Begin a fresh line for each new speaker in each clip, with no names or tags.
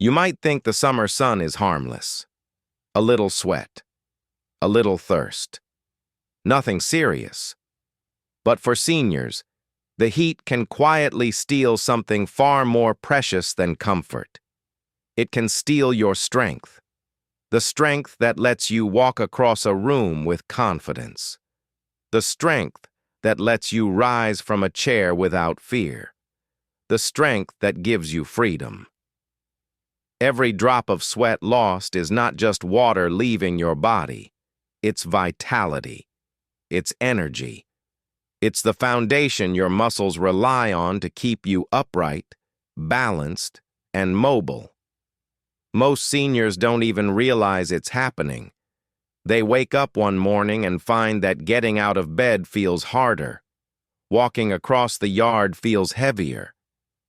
You might think the summer sun is harmless. A little sweat, a little thirst. Nothing serious. But for seniors, the heat can quietly steal something far more precious than comfort. It can steal your strength. The strength that lets you walk across a room with confidence. The strength that lets you rise from a chair without fear. The strength that gives you freedom. Every drop of sweat lost is not just water leaving your body. It's vitality. It's energy. It's the foundation your muscles rely on to keep you upright, balanced, and mobile. Most seniors don't even realize it's happening. They wake up one morning and find that getting out of bed feels harder. Walking across the yard feels heavier.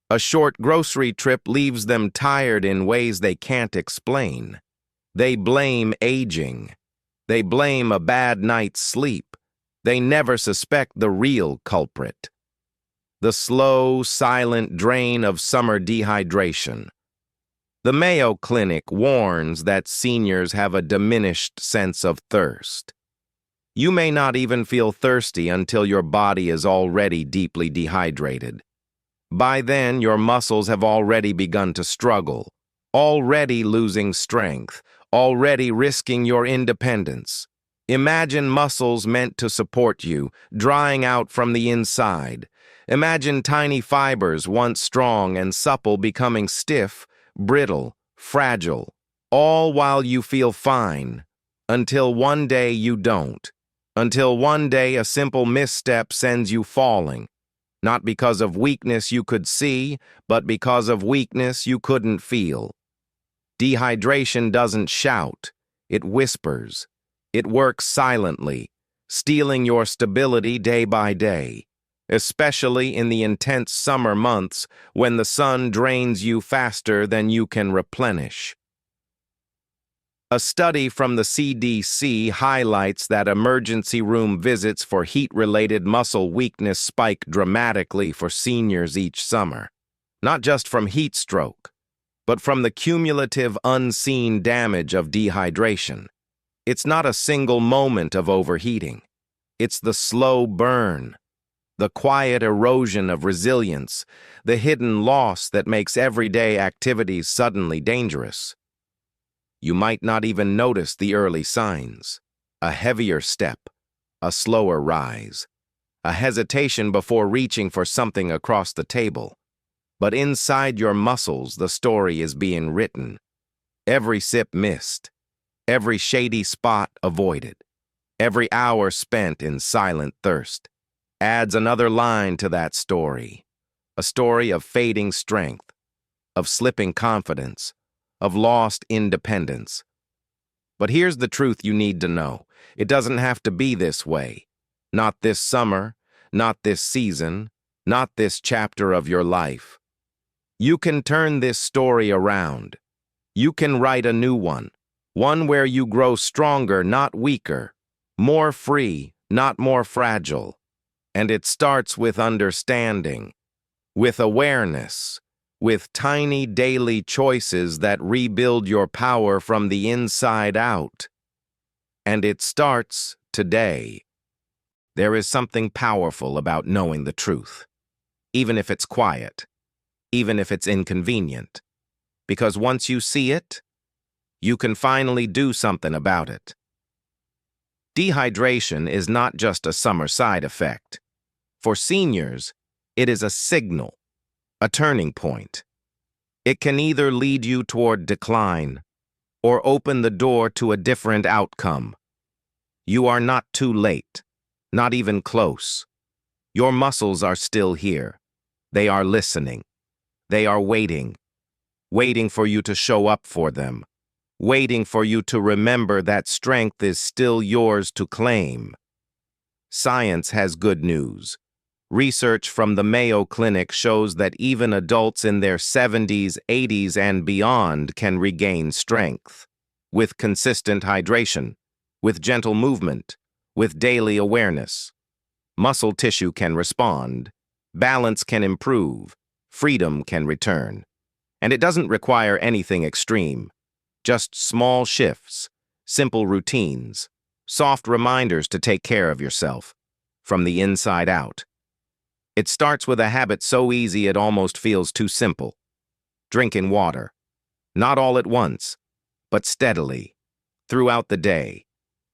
A short grocery trip leaves them tired in ways they can't explain. They blame aging. They blame a bad night's sleep. They never suspect the real culprit. The slow, silent drain of summer dehydration. The Mayo Clinic warns that seniors have a diminished sense of thirst. You may not even feel thirsty until your body is already deeply dehydrated. By then, your muscles have already begun to struggle, already losing strength, already risking your independence. Imagine muscles meant to support you, drying out from the inside. Imagine tiny fibers, once strong and supple, becoming stiff, brittle, fragile, all while you feel fine, until one day you don't. Until one day a simple misstep sends you falling. Not because of weakness you could see, but because of weakness you couldn't feel. Dehydration doesn't shout, it whispers. It works silently, stealing your stability day by day, especially in the intense summer months when the sun drains you faster than you can replenish. A study from the CDC highlights that emergency room visits for heat-related muscle weakness spike dramatically for seniors each summer, not just from heat stroke, but from the cumulative unseen damage of dehydration. It's not a single moment of overheating. It's the slow burn, the quiet erosion of resilience, the hidden loss that makes everyday activities suddenly dangerous. You might not even notice the early signs. A heavier step, a slower rise, a hesitation before reaching for something across the table. But inside your muscles, the story is being written. Every sip missed, every shady spot avoided, every hour spent in silent thirst adds another line to that story. A story of fading strength, of slipping confidence, of lost independence. But here's the truth you need to know. It doesn't have to be this way. Not this summer, not this season, not this chapter of your life. You can turn this story around. You can write a new one where you grow stronger, not weaker, more free, not more fragile. And it starts with understanding, with awareness, with tiny daily choices that rebuild your power from the inside out. And it starts today. There is something powerful about knowing the truth, even if it's quiet, even if it's inconvenient. Because once you see it, you can finally do something about it. Dehydration is not just a summer side effect. For seniors, it is a signal, a turning point. It can either lead you toward decline or open the door to a different outcome. You are not too late, not even close. Your muscles are still here. They are listening. They are waiting for you to show up for them, waiting for you to remember that strength is still yours to claim. Science has good news. Research from the Mayo Clinic shows that even adults in their 70s, 80s, and beyond can regain strength. With consistent hydration, with gentle movement, with daily awareness. Muscle tissue can respond, balance can improve, freedom can return. And it doesn't require anything extreme, just small shifts, simple routines, soft reminders to take care of yourself, from the inside out. It starts with a habit so easy it almost feels too simple. Drinking water. Not all at once, but steadily, throughout the day,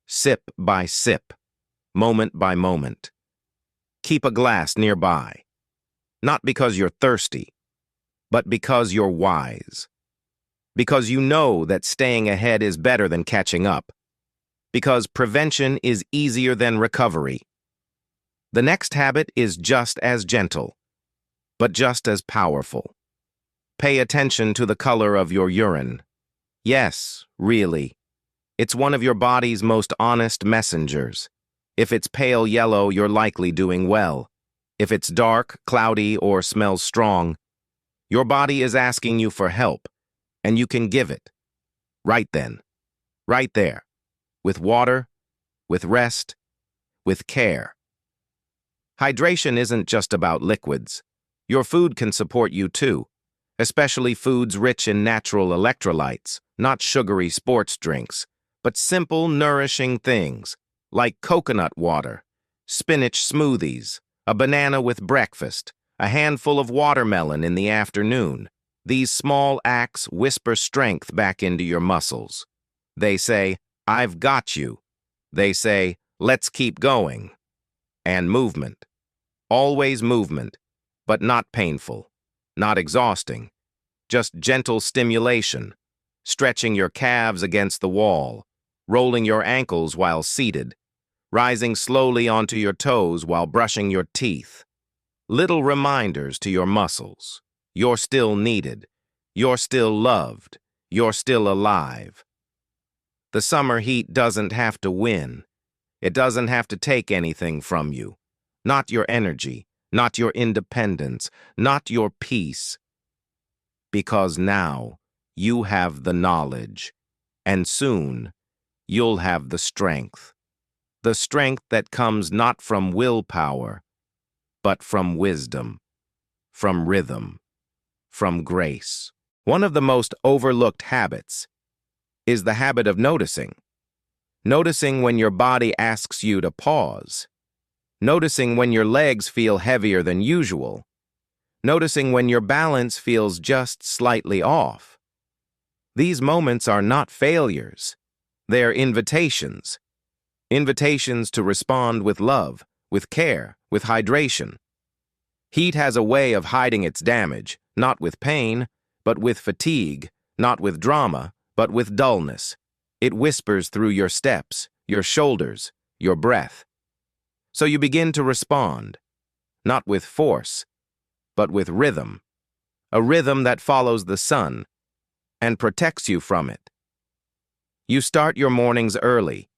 sip by sip, moment by moment. Keep a glass nearby, not because you're thirsty, but because you're wise. Because you know that staying ahead is better than catching up. Because prevention is easier than recovery. The next habit is just as gentle, but just as powerful. Pay attention to the color of your urine. Yes, really. It's one of your body's most honest messengers. If it's pale yellow, you're likely doing well. If it's dark, cloudy, or smells strong, your body is asking you for help, and you can give it. Right then. Right there. With water, with rest, with care. Hydration isn't just about liquids. Your food can support you too, especially foods rich in natural electrolytes, not sugary sports drinks, but simple, nourishing things like coconut water, spinach smoothies, a banana with breakfast, a handful of watermelon in the afternoon. These small acts whisper strength back into your muscles. They say, "I've got you." They say, "Let's keep going." And movement. Always movement, but not painful, not exhausting. Just gentle stimulation, stretching your calves against the wall, rolling your ankles while seated, rising slowly onto your toes while brushing your teeth. Little reminders to your muscles. You're still needed. You're still loved. You're still alive. The summer heat doesn't have to win. It doesn't have to take anything from you. Not your energy, not your independence, not your peace. Because now you have the knowledge, and soon you'll have the strength. The strength that comes not from willpower, but from wisdom, from rhythm, from grace. One of the most overlooked habits is the habit of noticing. Noticing when your body asks you to pause. Noticing when your legs feel heavier than usual. Noticing when your balance feels just slightly off. These moments are not failures. They're invitations. Invitations to respond with love, with care, with hydration. Heat has a way of hiding its damage, not with pain, but with fatigue, not with drama, but with dullness. It whispers through your steps, your shoulders, your breath. So you begin to respond, not with force, but with rhythm. A rhythm that follows the sun and protects you from it. You start your mornings early,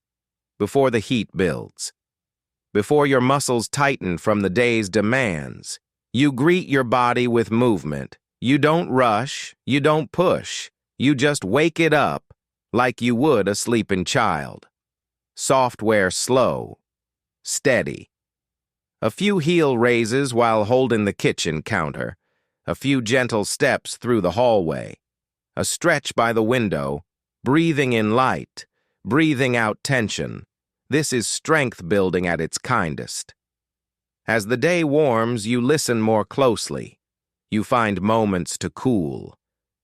before the heat builds, before your muscles tighten from the day's demands. You greet your body with movement. You don't rush, you don't push. You just wake it up like you would a sleeping child. Software slow, steady. A few heel raises while holding the kitchen counter. A few gentle steps through the hallway. A stretch by the window, breathing in light, breathing out tension. This is strength building at its kindest. As the day warms, you listen more closely. You find moments to cool,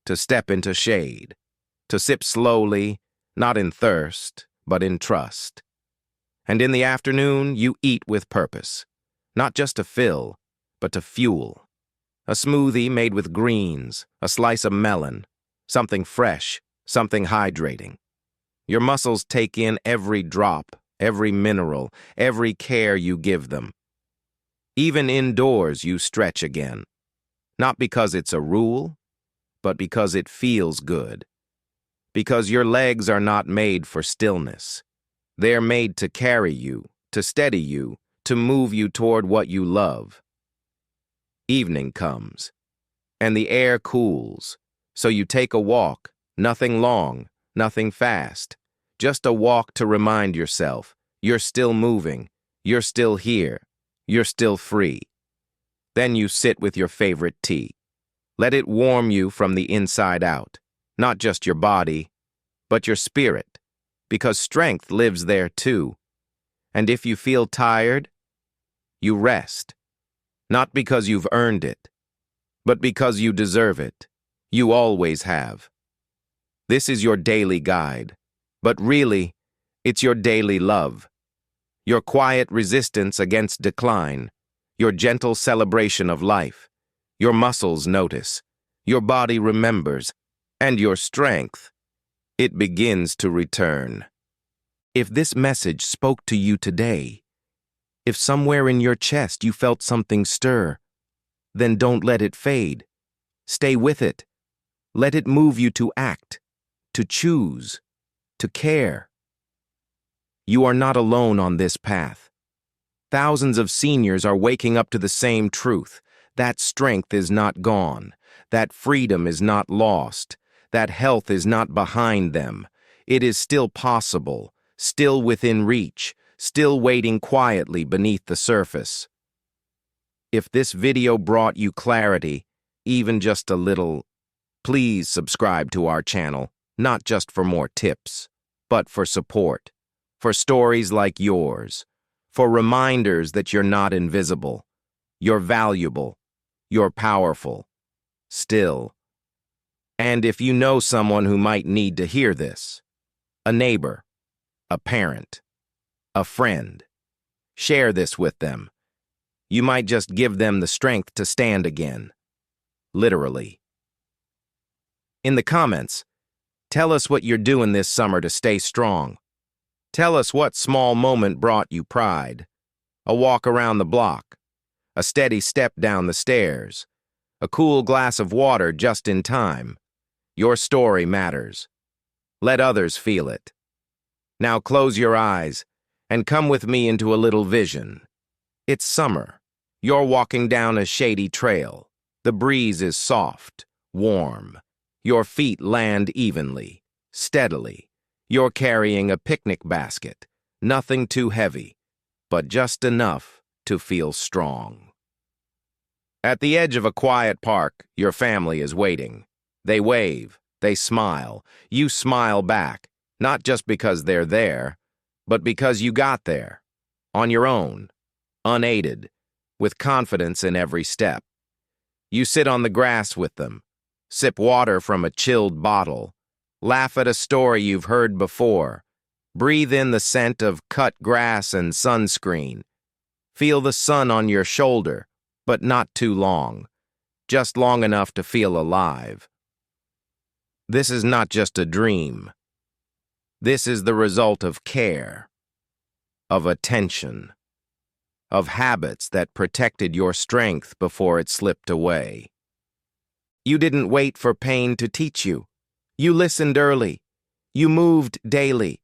to step into shade, to sip slowly, not in thirst, but in trust. And in the afternoon, you eat with purpose, not just to fill, but to fuel. A smoothie made with greens, a slice of melon, something fresh, something hydrating. Your muscles take in every drop, every mineral, every care you give them. Even indoors, you stretch again. Not because it's a rule, but because it feels good. Because your legs are not made for stillness. They're made to carry you, to steady you, to move you toward what you love. Evening comes, and the air cools, so you take a walk, nothing long, nothing fast, just a walk to remind yourself, you're still moving, you're still here, you're still free. Then you sit with your favorite tea. Let it warm you from the inside out, not just your body, but your spirit, because strength lives there too. And if you feel tired, you rest, not because you've earned it, but because you deserve it. You always have. This is your daily guide, but really, it's your daily love, your quiet resistance against decline, your gentle celebration of life. Your muscles notice, your body remembers, and your strength, it begins to return. If this message spoke to you today, if somewhere in your chest you felt something stir, then don't let it fade. Stay with it. Let it move you to act, to choose, to care. You are not alone on this path. Thousands of seniors are waking up to the same truth. That strength is not gone. That freedom is not lost. That health is not behind them. It is still possible, still within reach, still waiting quietly beneath the surface. If this video brought you clarity, even just a little, please subscribe to our channel, not just for more tips, but for support, for stories like yours, for reminders that you're not invisible, you're valuable, you're powerful, still. And if you know someone who might need to hear this, a neighbor, a parent, a friend, share this with them. You might just give them the strength to stand again. Literally. In the comments, tell us what you're doing this summer to stay strong. Tell us what small moment brought you pride. A walk around the block, a steady step down the stairs, a cool glass of water just in time. Your story matters. Let others feel it. Now close your eyes and come with me into a little vision. It's summer. You're walking down a shady trail. The breeze is soft, warm. Your feet land evenly, steadily. You're carrying a picnic basket, nothing too heavy, but just enough to feel strong. At the edge of a quiet park, your family is waiting. They wave, they smile. You smile back, not just because they're there, but because you got there, on your own, unaided, with confidence in every step. You sit on the grass with them, sip water from a chilled bottle, laugh at a story you've heard before, breathe in the scent of cut grass and sunscreen, feel the sun on your shoulder, but not too long, just long enough to feel alive. This is not just a dream. This is the result of care, of attention, of habits that protected your strength before it slipped away. You didn't wait for pain to teach you. You listened early. You moved daily.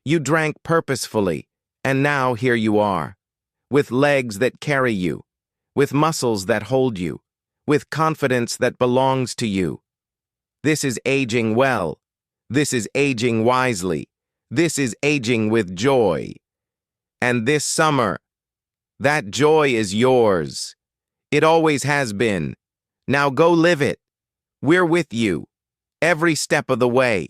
You drank purposefully. And now here you are, with legs that carry you, with muscles that hold you, with confidence that belongs to you. This is aging well. This is aging wisely. This is aging with joy. And this summer, that joy is yours. It always has been. Now go live it. We're with you, every step of the way.